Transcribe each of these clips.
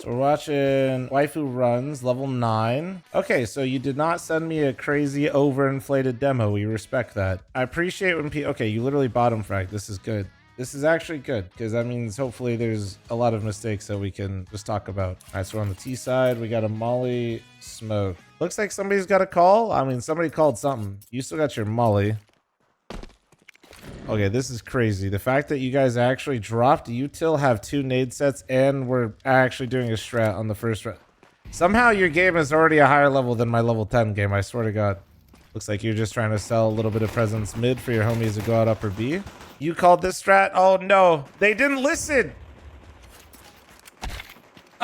So we're watching Waifu Runs, level 9. Okay, so you did not send me a crazy overinflated demo. We respect that. I appreciate when people... Okay, you literally bottom frag. This is good. This is actually good, because that means hopefully there's a lot of mistakes that we can just talk about. All right, so we're on the T side. We got a molly smoke. Looks like somebody's got a call. I mean, somebody called something. You still got your molly. Okay, this is crazy. The fact that you guys actually dropped util, have 2 nade sets, and we're actually doing a strat on the first round. Somehow your game is already a higher level than my level 10 game, I swear to God. Looks like you're just trying to sell a little bit of presence mid for your homies to go out upper B. You called this strat? Oh no, they didn't listen.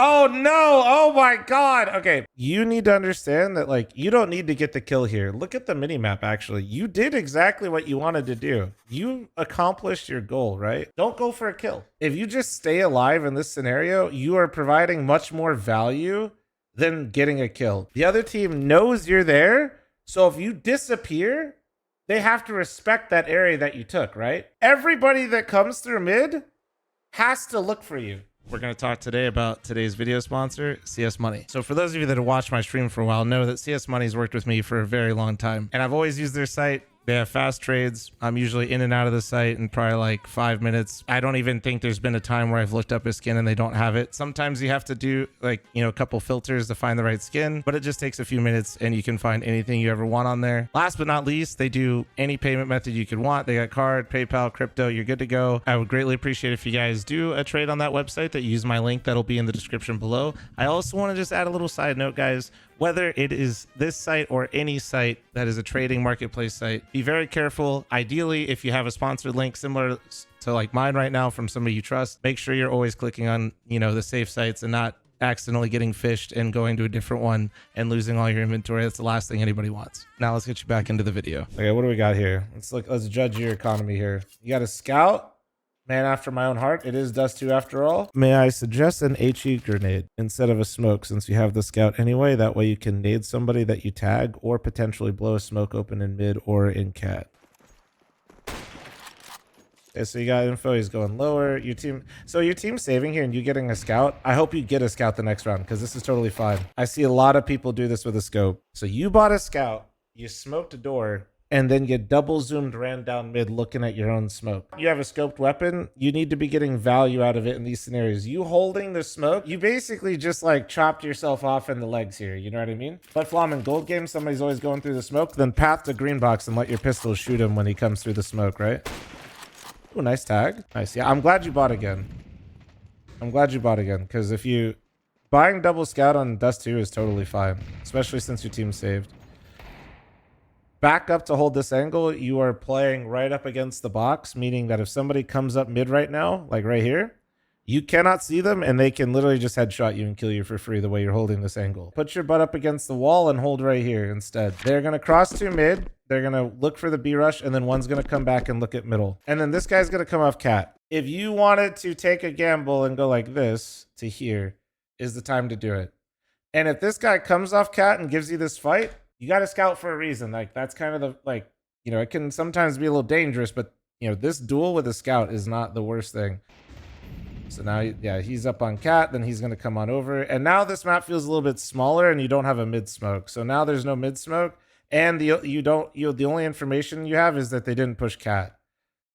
Oh no, oh my God. Okay, you need to understand that, like, you don't need to get the kill here. Look at the minimap, actually. You did exactly what you wanted to do. You accomplished your goal, right? Don't go for a kill. If you just stay alive in this scenario, you are providing much more value than getting a kill. The other team knows you're there, so if you disappear, they have to respect that area that you took, right? Everybody that comes through mid has to look for you. We're going to talk today about today's video sponsor, CS Money. So for those of you that have watched my stream for a while, know that CS Money's worked with me for a very long time. And I've always used their site. They have fast trades. I'm usually in and out of the site in probably like 5 minutes. I don't even think there's been a time where I've looked up a skin and they don't have it. Sometimes you have to do like, you know, a couple filters to find the right skin, but it just takes a few minutes and you can find anything you ever want on there. Last but not least, they do any payment method you could want. They got card, PayPal, crypto. You're good to go. I would greatly appreciate if you guys do a trade on that website, that you use my link that'll be in the description below. I also want to just add a little side note, guys. Whether it is this site or any site that is a trading marketplace site, be very careful. Ideally, if you have a sponsored link similar to like mine right now from somebody you trust, make sure you're always clicking on, you know, the safe sites and not accidentally getting fished and going to a different one and losing all your inventory. That's the last thing anybody wants. Now let's get you back into the video. Okay, what do we got here? Let's judge your economy here. You got a scout. Man after my own heart. It is Dust 2 after all. May I suggest an HE grenade instead of a smoke, since you have the scout anyway? That way you can nade somebody that you tag or potentially blow a smoke open in mid or in cat. Okay, so you got info. He's going lower. Your team saving here and you getting a scout. I hope you get a scout the next round, because this is totally fine. I see a lot of people do this with a scope. So you bought a scout, you smoked a door, and then you double zoomed, ran down mid looking at your own smoke. You have a scoped weapon. You need to be getting value out of it in these scenarios. You holding the smoke, you basically just like chopped yourself off in the legs here. You know what I mean? But fl0m in gold games, somebody's always going through the smoke. Then path to green box and let your pistol shoot him when he comes through the smoke, right? Ooh, nice tag. Nice. Yeah, I'm glad you bought again. I'm glad you bought again, because if you... Buying double scout on Dust 2 is totally fine, especially since your team saved. Back up to hold this angle, you are playing right up against the box, meaning that if somebody comes up mid right now, like right here, you cannot see them and they can literally just headshot you and kill you for free the way you're holding this angle. Put your butt up against the wall and hold right here instead. They're going to cross to mid. They're going to look for the B rush, and then one's going to come back and look at middle. And then this guy's going to come off cat. If you wanted to take a gamble and go like this to here, is the time to do it. And if this guy comes off cat and gives you this fight, you got to scout for a reason. Like, that's kind of the, like, you know, it can sometimes be a little dangerous, but, you know, this duel with a scout is not the worst thing. So now, yeah, he's up on cat, then he's going to come on over. And now this map feels a little bit smaller and you don't have a mid smoke. So now there's no mid smoke, and the only information you have is that they didn't push cat.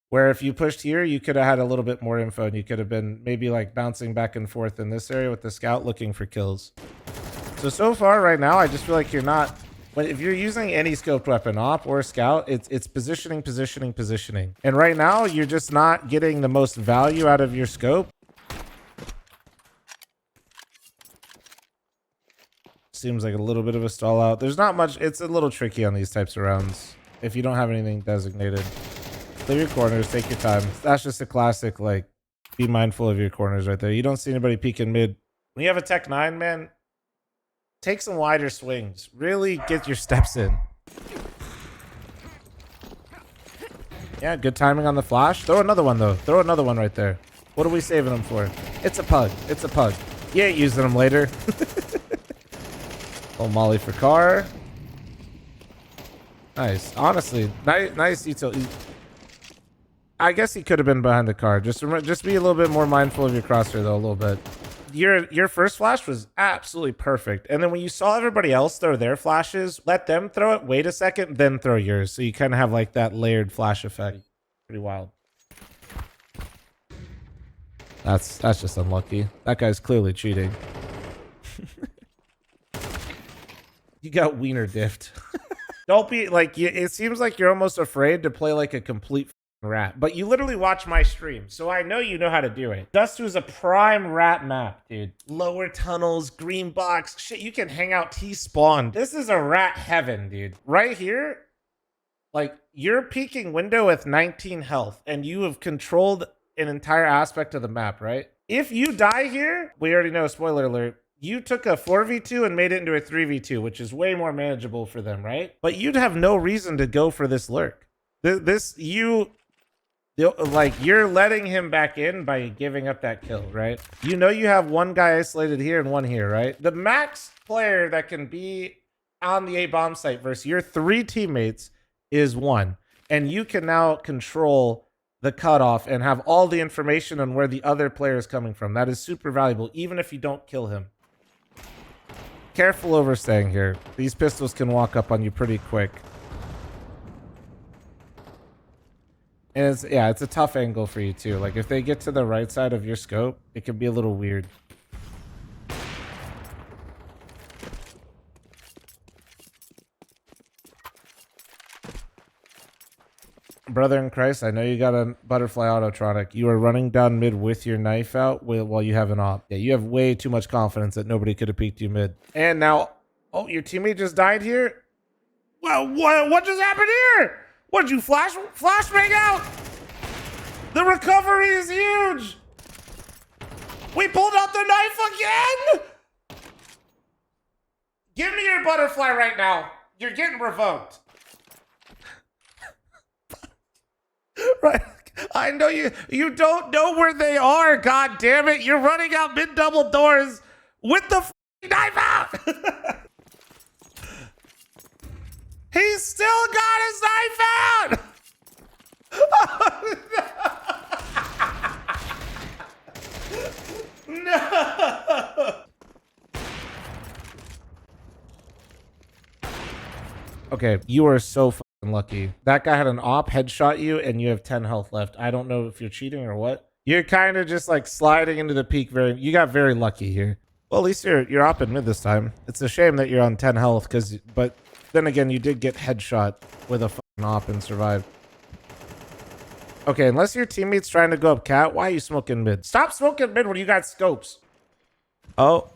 Where if you pushed here, you could have had a little bit more info and you could have been maybe like bouncing back and forth in this area with the scout looking for kills. So far right now, I just feel like you're not... But if you're using any scoped weapon, op or scout, it's positioning. And right now, you're just not getting the most value out of your scope. Seems like a little bit of a stall out. There's not much. It's a little tricky on these types of rounds if you don't have anything designated. Clear your corners. Take your time. That's just a classic, like, be mindful of your corners right there. You don't see anybody peeking mid. When you have a Tech 9, man, take some wider swings. Really get your steps in. Yeah, good timing on the flash. Throw another one, though. Throw another one right there. What are we saving them for? It's a pug. It's a pug. You ain't using them later. Oh, molly for car. Nice. Honestly, nice detail. I guess he could have been behind the car. Just be a little bit more mindful of your crosshair, though, a little bit. your first flash was absolutely perfect. And then when you saw everybody else throw their flashes, let them throw it, wait a second, then throw yours. So you kind of have like that layered flash effect. Pretty wild. That's just unlucky. That guy's clearly cheating. You got wiener diffed. Don't be like, it seems like you're almost afraid to play like a complete rat, but you literally watch my stream, so I know you know how to do it. Dust 2 is a prime rat map, dude. Lower tunnels, green box, shit, you can hang out T-spawn. This is a rat heaven, dude. Right here, like, you're peeking window with 19 health, and you have controlled an entire aspect of the map, right? If you die here, we already know, spoiler alert, you took a 4v2 and made it into a 3v2, which is way more manageable for them, right? But you'd have no reason to go for this lurk. You're letting him back in by giving up that kill, right? You know you have one guy isolated here and one here, right? The max player that can be on the A bomb site versus your 3 teammates is 1. And you can now control the cutoff and have all the information on where the other player is coming from. That is super valuable, even if you don't kill him. Careful overstaying here. These pistols can walk up on you pretty quick. And it's a tough angle for you too. Like if they get to the right side of your scope, it can be a little weird. Brother in Christ, I know you got a butterfly autotronic. You are running down mid with your knife out while you have an op. Yeah, you have way too much confidence that nobody could have peeked you mid. And now, oh, your teammate just died here? Well, what just happened here? What, did you flashbang out? The recovery is huge. We pulled out the knife again? Give me your butterfly right now. You're getting revoked. Right. I know you don't know where they are. God damn it. You're running out mid double doors with the knife out. He still got his knife out. Oh, no. Okay, you are so fucking lucky. That guy had an op, headshot you, and you have 10 health left. I don't know if you're cheating or what. You're kind of just like sliding into the peak. You got very lucky here. Well, at least you're op in mid this time. It's a shame that you're on 10 health, but then again, you did get headshot with a fucking op and survived. Okay, unless your teammate's trying to go up cat, why are you smoking mid? Stop smoking mid when you got scopes. Oh,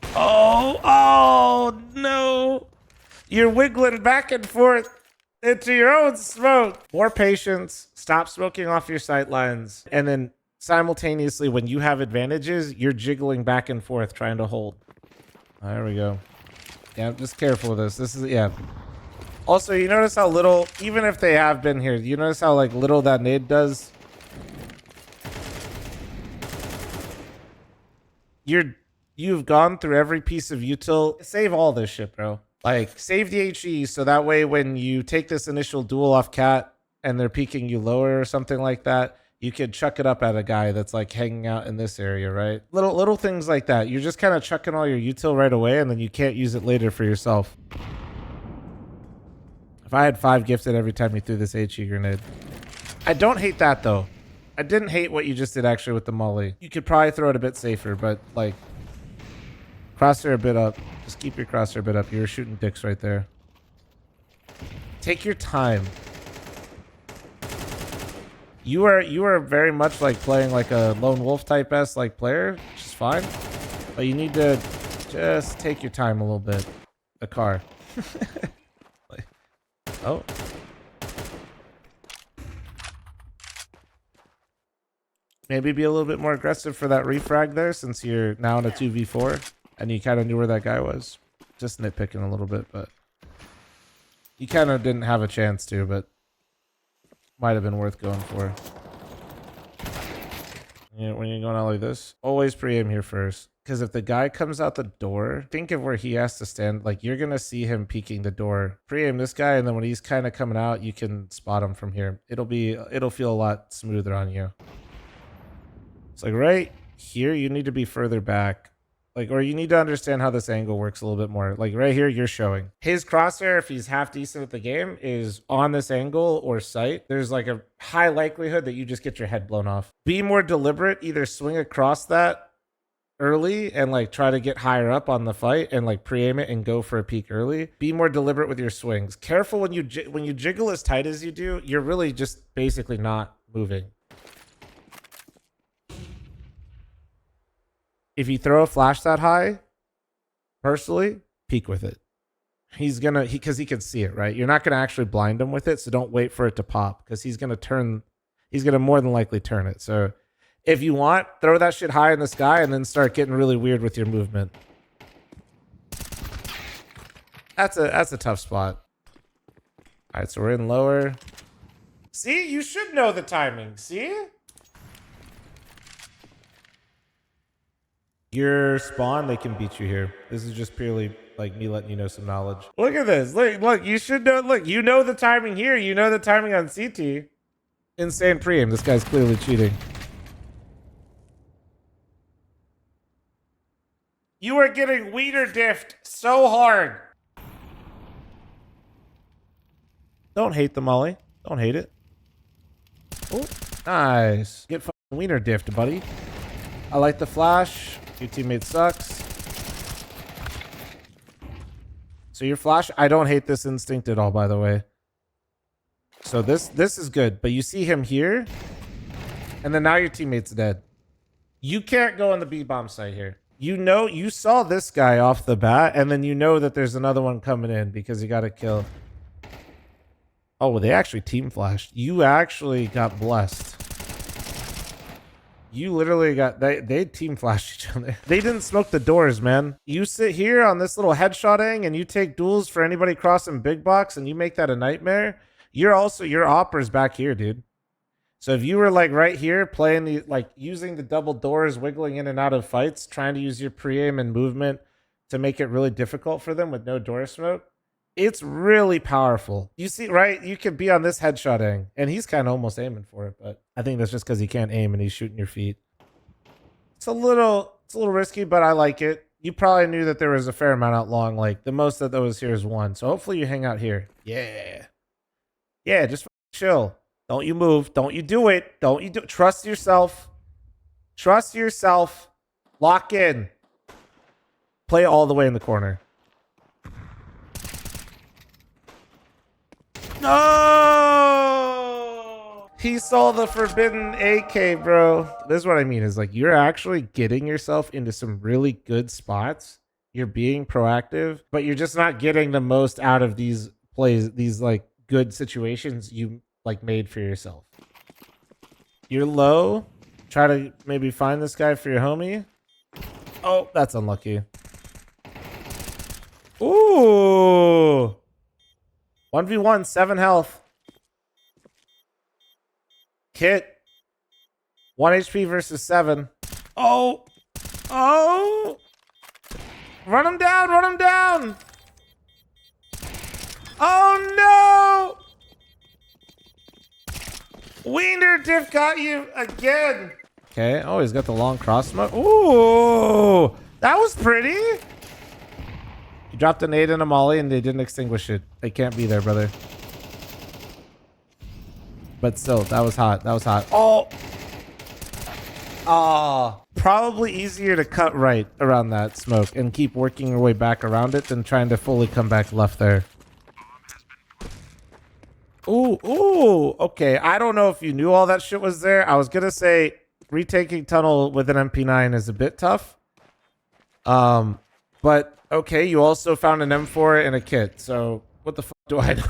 no. You're wiggling back and forth into your own smoke. More patience. Stop smoking off your sight lines. And then simultaneously, when you have advantages, you're jiggling back and forth trying to hold. There we go. Yeah, just careful with this. This is, yeah. Also, you notice how little, even if they have been here, you notice how like little that nade does? You've gone through every piece of util. Save all this shit, bro. Like, save the HE so that way when you take this initial duel off cat and they're peeking you lower or something like that, you could chuck it up at a guy that's like hanging out in this area, right? Little things like that. You're just kind of chucking all your util right away and then you can't use it later for yourself. If I had 5 gifted every time you threw this HE grenade. I don't hate that though. I didn't hate what you just did actually with the molly. You could probably throw it a bit safer, but like crosshair a bit up. Just keep your crosshair a bit up. You're shooting dicks right there. Take your time. You are very much like playing like a lone wolf type S like player, which is fine. But you need to just take your time a little bit. The car. Like, oh. Maybe be a little bit more aggressive for that refrag there since you're now in a 2v4 and you kind of knew where that guy was. Just nitpicking a little bit, but you kind of didn't have a chance to, but might have been worth going for. Yeah, when you're going out like this, always pre-aim here first. Because if the guy comes out the door, think of where he has to stand. Like, you're going to see him peeking the door. Pre-aim this guy, and then when he's kind of coming out, you can spot him from here. It'll feel a lot smoother on you. It's like right here, you need to be further back. Like, or you need to understand how this angle works a little bit more. Like right here, you're showing his crosshair, if he's half decent at the game, is on this angle or sight. There's like a high likelihood that you just get your head blown off. Be more deliberate, either swing across that early and like try to get higher up on the fight and like pre-aim it and go for a peek early. Be more deliberate with your swings. Careful when you jiggle as tight as you do, you're really just basically not moving. If you throw a flash that high, personally, peek with it. He's gonna, because he can see it, right? You're not gonna actually blind him with it, so don't wait for it to pop, because he's gonna more than likely turn it. So if you want, throw that shit high in the sky and then start getting really weird with your movement. That's a tough spot. All right, so we're in lower. See, you should know the timing. See? Your spawn, they can beat you here. This is just purely like me letting you know some knowledge. Look at this. Look, you should know. Look, you know the timing here. You know the timing on CT. Insane pre-aim. This guy's clearly cheating. You are getting wiener diffed so hard. Don't hate the molly. Don't hate it. Oh, nice. Get fucking wiener diffed, buddy. I like the flash. Your teammate sucks. So your flash, I don't hate this instinct at all, by the way. So this is good, but you see him here, and then now your teammate's dead. You can't go on the B-bomb site here. You know, you saw this guy off the bat, and then you know that there's another one coming in because you got to kill. Oh, well, they actually team flashed. You actually got blessed. You literally got, they team flashed each other. They didn't smoke the doors, man. You sit here on this little headshotting and you take duels for anybody crossing big box and you make that a nightmare. You're also, your opera's back here, dude. So if you were like right here playing the, like using the double doors, wiggling in and out of fights, trying to use your pre-aim and movement to make it really difficult for them with no door smoke, it's really powerful. You see, right? You could be on this headshotting, and he's kind of almost aiming for it, but I think that's just because he can't aim and he's shooting your feet. It's a little risky, but I like it. You probably knew that there was a fair amount out long. Like the most that was here is one. So hopefully you hang out here. Yeah. Yeah, just chill. Don't you move. Don't you do it. Don't you do it. Trust yourself. Trust yourself. Lock in. Play all the way in the corner. No! He saw the forbidden AK, bro. This is what I mean is like you're actually getting yourself into some really good spots. You're being proactive, but you're just not getting the most out of these plays, these like good situations you like made for yourself. You're low. Try to maybe find this guy for your homie. Oh, that's unlucky. Ooh. 1v1, 7 health. Kit. 1 HP versus 7. Oh. Oh. Run him down. Run him down. Oh, no. Wiener Diff got you again. Okay. Oh, he's got the long cross smoke. Ooh. That was pretty. You dropped a nade and a molly and they didn't extinguish it. They can't be there, brother. But still, that was hot. That was hot. Oh. Oh. Probably easier to cut right around that smoke and keep working your way back around it than trying to fully come back left there. Ooh, ooh. Okay, I don't know if you knew all that shit was there. I was going to say retaking tunnel with an MP9 is a bit tough. But okay, you also found an M4 and a kit. So what the fuck do I know?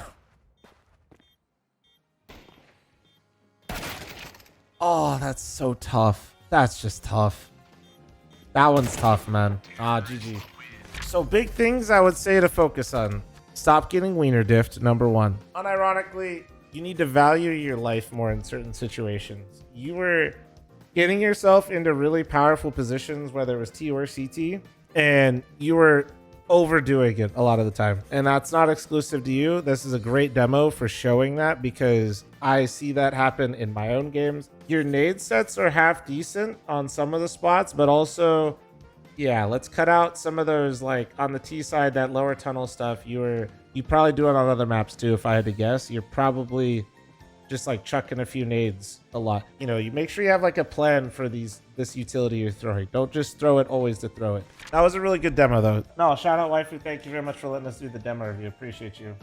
Oh, that's so tough. That's just tough. That one's tough, man. Ah, GG. So big things I would say to focus on. Stop getting wiener diffed, number 1. Unironically, you need to value your life more in certain situations. You were getting yourself into really powerful positions, whether it was T or CT, and you were overdoing it a lot of the time. And that's not exclusive to you. This is a great demo for showing that because I see that happen in my own games. Your nade sets are half decent on some of the spots, but also Yeah, let's cut out some of those, like on the T side, that lower tunnel stuff. You probably do it on other maps too, if I had to guess. You're probably just like chucking a few nades a lot. You know, you make sure you have like a plan for this utility you're throwing. Don't just throw it always to throw it. That was a really good demo though. No, shout out waifu. Thank you very much for letting us do the demo review. Appreciate you.